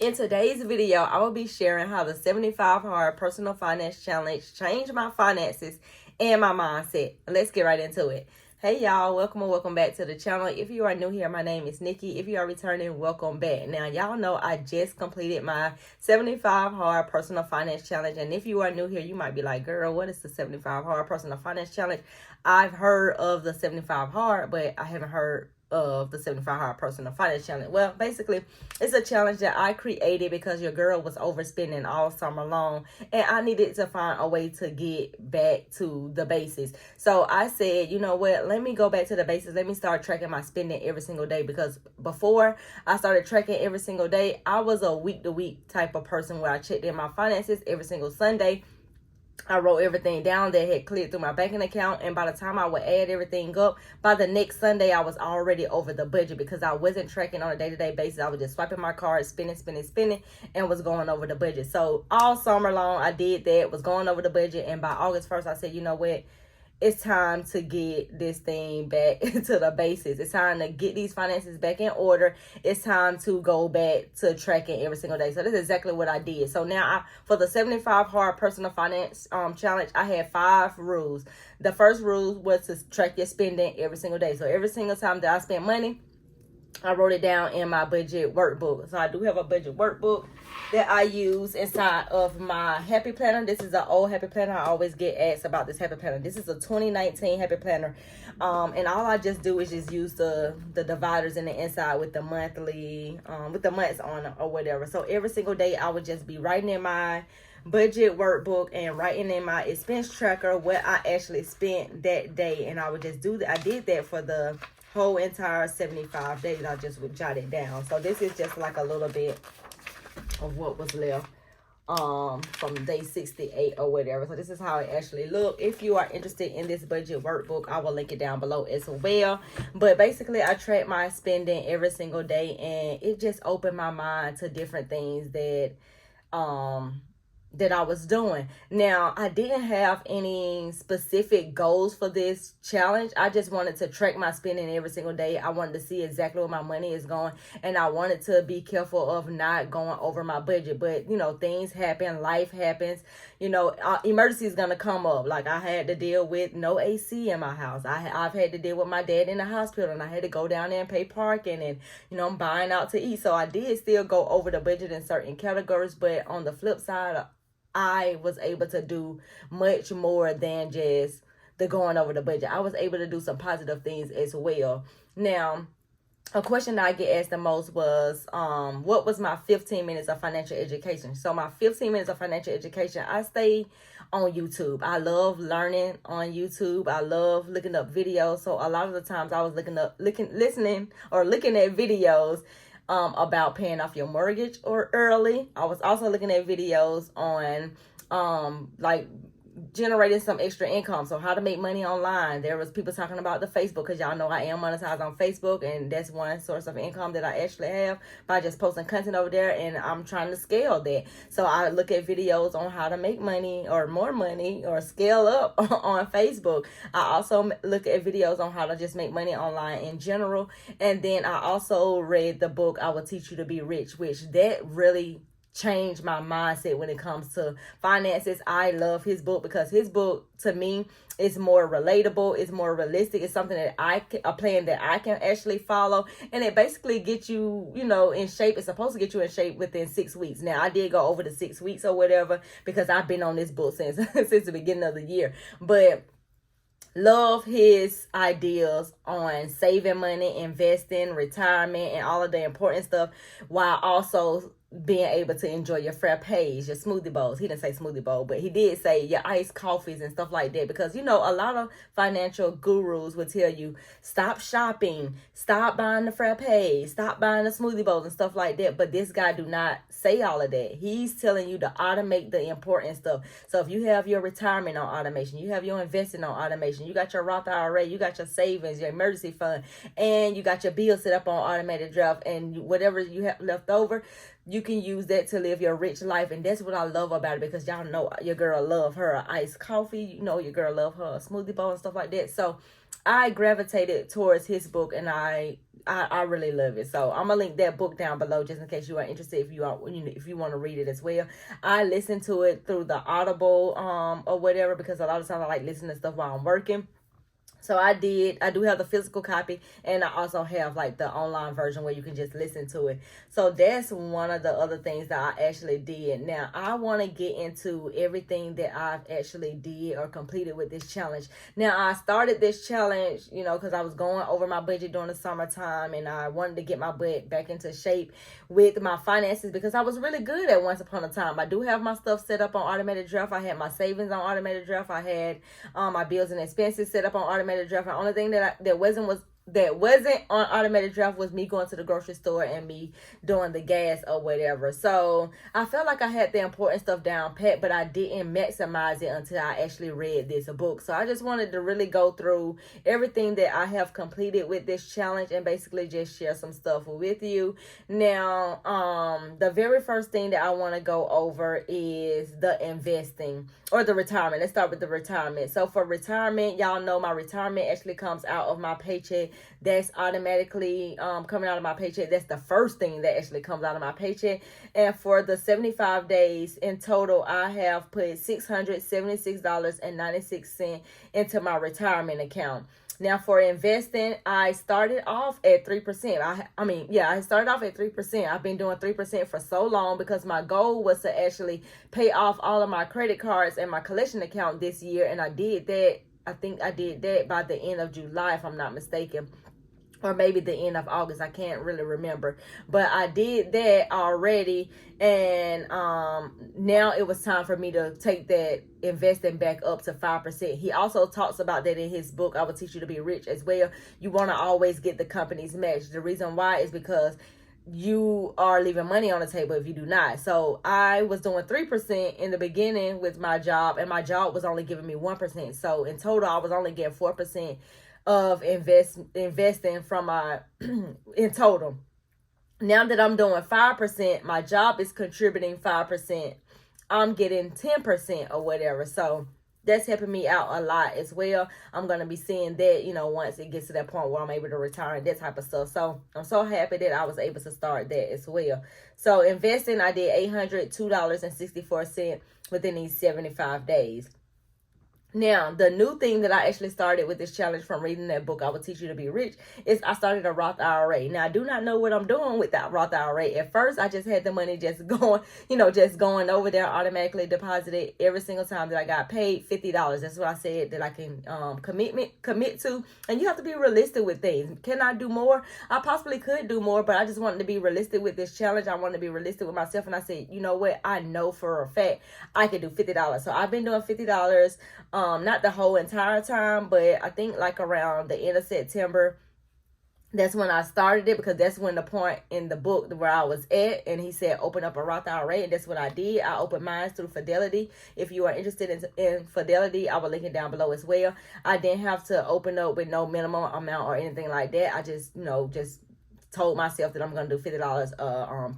In today's video, I will be sharing how the 75 Hard Personal Finance Challenge changed my finances and my mindset. Let's get right into it. Hey y'all, welcome or welcome back to the channel. If you are new here, my name is Nikki. If you are returning, welcome back. Now, y'all know I just completed my 75 Hard Personal Finance Challenge. And if you are new here, you might be like, girl, what is the 75 Hard Personal Finance Challenge? I've heard of the 75 Hard, but I haven't heard of the 75 Hard Personal Finance Challenge. Well, basically, it's a challenge that I created because your girl was overspending all summer long, and I needed to find a way to get back to the basics. So I said, you know what, let me go back to the basics. Let me start tracking my spending every single day, because before I started tracking every single day, I was a week-to-week type of person where I checked in my finances every single Sunday. I wrote everything down that had cleared through my banking account, and by the time I would add everything up, by the next Sunday, I was already over the budget because I wasn't tracking on a day-to-day basis. I was just swiping my card, spending, and was going over the budget. So all summer long, I did that, was going over the budget, and by August 1st, I said, you know what? It's time to get this thing back to the basics. It's time to get these finances back in order. It's time to go back to tracking every single day. So this is exactly what I did. So now for the 75 Hard Personal Finance Challenge, I had 5 rules. The first rule was to track your spending every single day. So every single time that I spent money, I wrote it down in my budget workbook. So I do have a budget workbook that I use inside of my Happy Planner. This is an old Happy Planner. I always get asked about this Happy Planner. This is a 2019 Happy Planner. And all I just do is just use the dividers in the inside with the monthly, with the months on it or whatever. So every single day I would just be writing in my budget workbook and writing in my expense tracker what I actually spent that day. And I would just do that. I did that for the whole entire 75 days. I just would jot it down. So this is just like a little bit of what was left from day 68 or whatever. So this is how it actually looked. If you are interested in this budget workbook, I will link it down below as well. But basically, I track my spending every single day, and it just opened my mind to different things that I was doing. Now, I didn't have any specific goals for this challenge. I just wanted to track my spending every single day. I wanted to see exactly where my money is going, and I wanted to be careful of not going over my budget. But, you know, things happen, life happens, you know, emergency is going to come up. Like, I had to deal with no AC in my house. I've had to deal with my dad in the hospital, and I had to go down there and pay parking, and, you know, I'm buying out to eat. So I did still go over the budget in certain categories, but on the flip side, I was able to do much more than just the going over the budget. I was able to do some positive things as well. Now, a question that I get asked the most was, what was my 15 minutes of financial education? So my 15 minutes of financial education, I stay on YouTube. I love learning on YouTube. I love looking up videos. So a lot of the times I was looking at videos about paying off your mortgage or early. I was also looking at videos on like generating some extra income. So how to make money online. There was people talking about the Facebook, because y'all know I am monetized on Facebook, and that's one source of income that I actually have by just posting content over there, and I'm trying to scale that. So I look at videos on how to make money or more money or scale up on Facebook. I also look at videos on how to just make money online in general. And then I also read the book I Will Teach You to Be Rich, which that really changed my mindset when it comes to finances. I love his book because his book, to me, is more relatable. It's more realistic. It's something that a plan that I can actually follow. And it basically gets you, you know, in shape. It's supposed to get you in shape within 6 weeks. Now, I did go over the 6 weeks or whatever because I've been on this book since the beginning of the year. But love his ideas on saving money, investing, retirement, and all of the important stuff, while also being able to enjoy your frappes, your smoothie bowls. He didn't say smoothie bowl, but he did say your iced coffees and stuff like that. Because, you know, a lot of financial gurus will tell you, stop shopping, stop buying the frappes, stop buying the smoothie bowls and stuff like that. But this guy do not say all of that. He's telling you to automate the important stuff. So if you have your retirement on automation, you have your investing on automation, you got your Roth IRA, you got your savings, your emergency fund, and you got your bill set up on automated draft, and whatever you have left over, you can use that to live your rich life. And that's what I love about it, because y'all know your girl love her iced coffee. You know your girl love her smoothie bowl and stuff like that. So I gravitated towards his book, and I really love it. So I'm gonna link that book down below just in case you are interested. If you are, if you want to read it as well. I listen to it through the Audible or whatever, because a lot of times I like listening to stuff while I'm working. So I do have the physical copy, and I also have like the online version where you can just listen to it. So that's one of the other things that I actually did. Now I want to get into everything that I've actually did or completed with this challenge. Now I started this challenge, because I was going over my budget during the summertime, and I wanted to get my butt back into shape with my finances, because I was really good at once upon a time. I do have my stuff set up on automated draft. I had my savings on automated draft. I had my bills and expenses set up on automated draft. The only thing that wasn't on automated draft was me going to the grocery store and me doing the gas or whatever. So I felt like I had the important stuff down pat, but I didn't maximize it until I actually read this book. So I just wanted to really go through everything that I have completed with this challenge and basically just share some stuff with you. Now, the very first thing that I want to go over is the investing or the retirement. Let's start with the retirement. So for retirement, y'all know my retirement actually comes out of my paycheck. That's automatically coming out of my paycheck. That's the first thing that actually comes out of my paycheck. And for the 75 days in total, I have put $676.96 into my retirement account. Now for investing, I started off at 3%. I started off at 3%. I've been doing 3% for so long because my goal was to actually pay off all of my credit cards and my collection account this year. And I did that. I think I did that by the end of July, if I'm not mistaken. Or maybe the end of August. I can't really remember. But I did that already. And now it was time for me to take that investing back up to 5%. He also talks about that in his book, I Will Teach You to Be Rich, as well. You want to always get the company's match. The reason why is because you are leaving money on the table if you do not. So I was doing 3% in the beginning with my job, and my job was only giving me 1%. So in total, I was only getting 4% of investing from my in total. Now that I'm doing 5%, my job is contributing 5%. I'm getting 10% or whatever. So that's helping me out a lot as well. I'm going to be seeing that, once it gets to that point where I'm able to retire and that type of stuff. So I'm so happy that I was able to start that as well. So investing, I did $802.64 within these 75 days. Now, the new thing that I actually started with this challenge from reading that book, I Will Teach You to Be Rich, is I started a Roth IRA. Now, I do not know what I'm doing with that Roth IRA. At first, I just had the money just going over there, automatically deposited every single time that I got paid $50. That's what I said that I can commit to. And you have to be realistic with things. Can I do more? I possibly could do more, but I just wanted to be realistic with this challenge. I wanted to be realistic with myself. And I said, you know what? I know for a fact I could do $50. So I've been doing $50. Not the whole entire time, but I think like around the end of September, that's when I started it, because that's when the point in the book where I was at, and he said open up a Roth IRA, and that's what I did. I opened mine through Fidelity. If you are interested in Fidelity, I will link it down below as well. I didn't have to open up with no minimum amount or anything like that. I just just told myself that I'm gonna do $50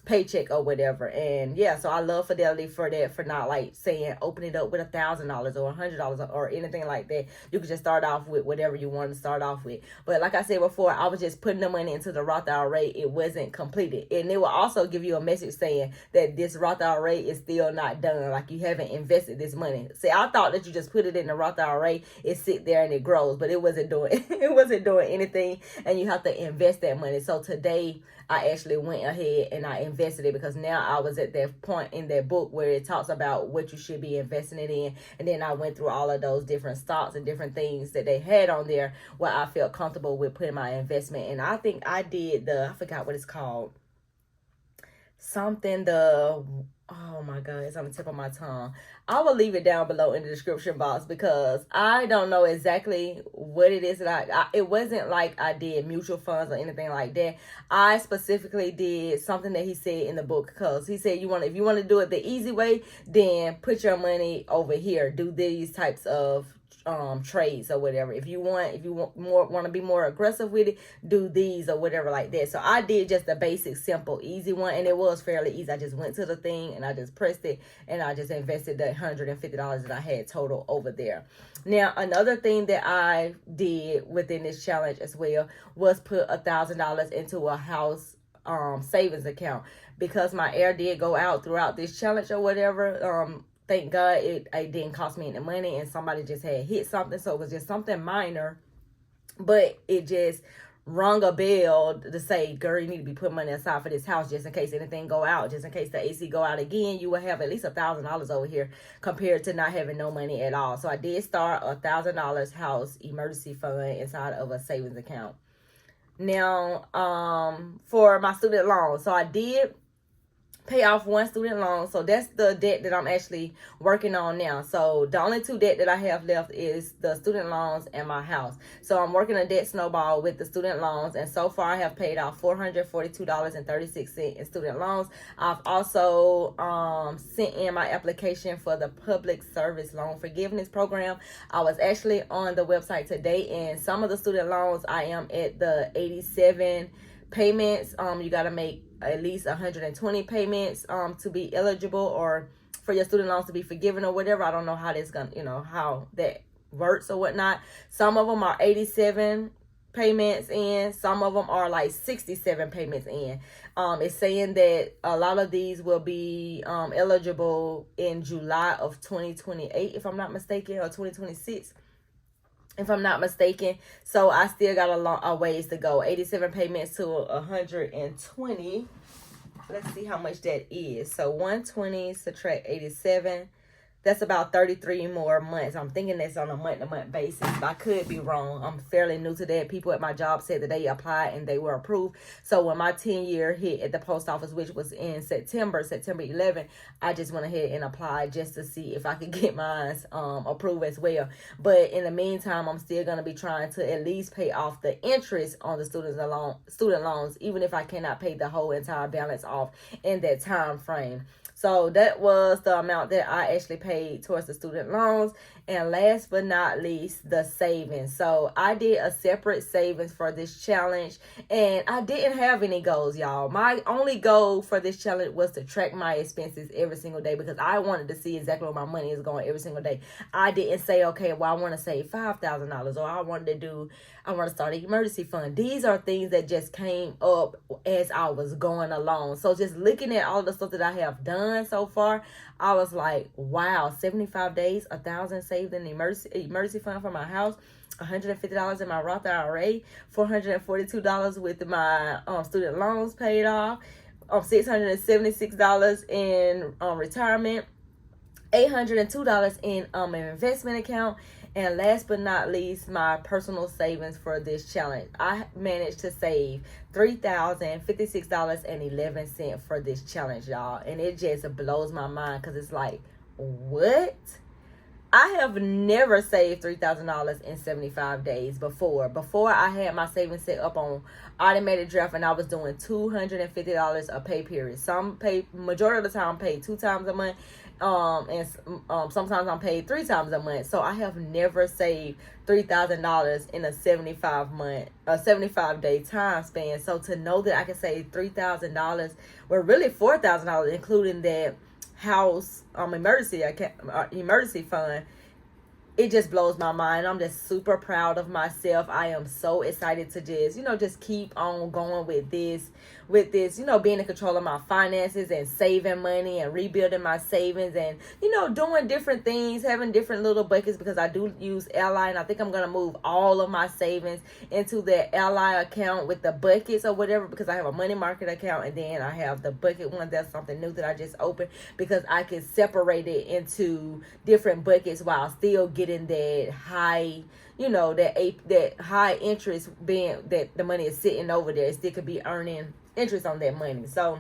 paycheck or whatever. And yeah, so I love Fidelity for that, for not like saying open it up with $1,000 or $100 or anything like that. You can just start off with whatever you want to start off with. But like I said before, I was just putting the money into the Roth IRA. It wasn't completed, and it will also give you a message saying that this Roth IRA is still not done, like you haven't invested this money. See, I thought that you just put it in the Roth IRA, it sit there and it grows, but it wasn't doing anything, and you have to invest that money. So today I actually went ahead and I invested it, because now I was at that point in that book where it talks about what you should be investing it in. And then I went through all of those different stocks and different things that they had on there where I felt comfortable with putting my investment. And I think I did I forgot what it's called. Oh my God, it's on the tip of my tongue. I will leave it down below in the description box, because I don't know exactly what it is that it wasn't like I did mutual funds or anything like that. I specifically did something that he said in the book, because he said if you want to do it the easy way, then put your money over here. Do these types of trades or whatever. If you want to be more aggressive with it, do these or whatever like that. So I did just the basic, simple, easy one, and it was fairly easy. I just went to the thing and I just pressed it, and I just invested the $150 that I had total over there. Now, another thing that I did within this challenge as well was put $1,000 into a house savings account, because my air did go out throughout this challenge or whatever. Thank God it didn't cost me any money, and somebody just had hit something, so it was just something minor, but it just rung a bell to say, girl, you need to be putting money aside for this house, just in case anything go out, just in case the AC go out again. You will have at least $1,000 over here compared to not having no money at all. So I did start $1,000 house emergency fund inside of a savings account. Now, for my student loan, so I did pay off one student loan. So that's the debt that I'm actually working on now. So the only two debt that I have left is the student loans and my house. So I'm working a debt snowball with the student loans, and so far I have paid off $442.36 in student loans. I've also sent in my application for the public service loan forgiveness program. I was actually on the website today, and some of the student loans I am at the 87 payments. You got to make at least 120 payments to be eligible, or for your student loans to be forgiven or whatever. I don't know how that's gonna, how that works or whatnot. Some of them are 87 payments in, some of them are like 67 payments in. It's saying that a lot of these will be eligible in July of 2028, if I'm not mistaken, or 2026. If I'm not mistaken. So I still got a ways to go. 87 payments to 120. Let's see how much that is. So 120 subtract 87. That's about 33 more months. I'm thinking that's on a month-to-month basis. I could be wrong. I'm fairly new to that. People at my job said that they applied and they were approved. So when my 10-year hit at the post office, which was in September 11, I just went ahead and applied just to see if I could get mine approved as well. But in the meantime, I'm still going to be trying to at least pay off the interest on the student loans, even if I cannot pay the whole entire balance off in that time frame. So that was the amount that I actually paid towards the student loans. And last but not least, the savings. So I did a separate savings for this challenge, and I didn't have any goals, y'all. My only goal for this challenge was to track my expenses every single day, because I wanted to see exactly where my money is going every single day. I didn't say, okay, well, I want to save $5,000, or I want to start an emergency fund. These are things that just came up as I was going along. So just looking at all the stuff that I have done so far, I was like, wow, 75 days, 1,000 saved in the emergency fund for my house, $150 in my Roth IRA, $442 with my student loans paid off, $676 in retirement, $802 in an investment account. And last but not least, my personal savings for this challenge. I managed to save $3,056.11 for this challenge, y'all. And it just blows my mind, because it's like, what? I have never saved $3,000 in 75 days before. Before, I had my savings set up on automated draft, and I was doing $250 a pay period. Majority of the time, I'm paid 2 times a month. And sometimes I'm paid 3 times a month. So I have never saved $3,000 in a 75 day time span. So to know that I can save $3,000, well, really $4,000, including that house emergency fund, it just blows my mind. I'm just super proud of myself. I am so excited to just keep on going with this, being in control of my finances and saving money and rebuilding my savings and, doing different things, having different little buckets, because I do use Ally, and I think I'm going to move all of my savings into the Ally account with the buckets or whatever, because I have a money market account, and then I have the bucket one. That's something new that I just opened, because I can separate it into different buckets while still getting that high, that high interest, being that the money is sitting over there. It still could be earning interest on that money. So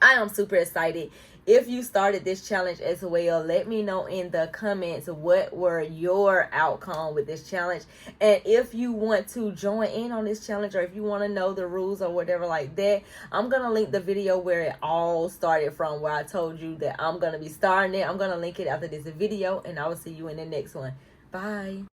I am super excited. If you started this challenge as well, let me know in the comments what were your outcome with this challenge. And if you want to join in on this challenge, or if you want to know the rules or whatever like that, I'm going to link the video where it all started from, where I told you that I'm going to be starting it. I'm going to link it after this video, and I will see you in the next one. Bye. Bye.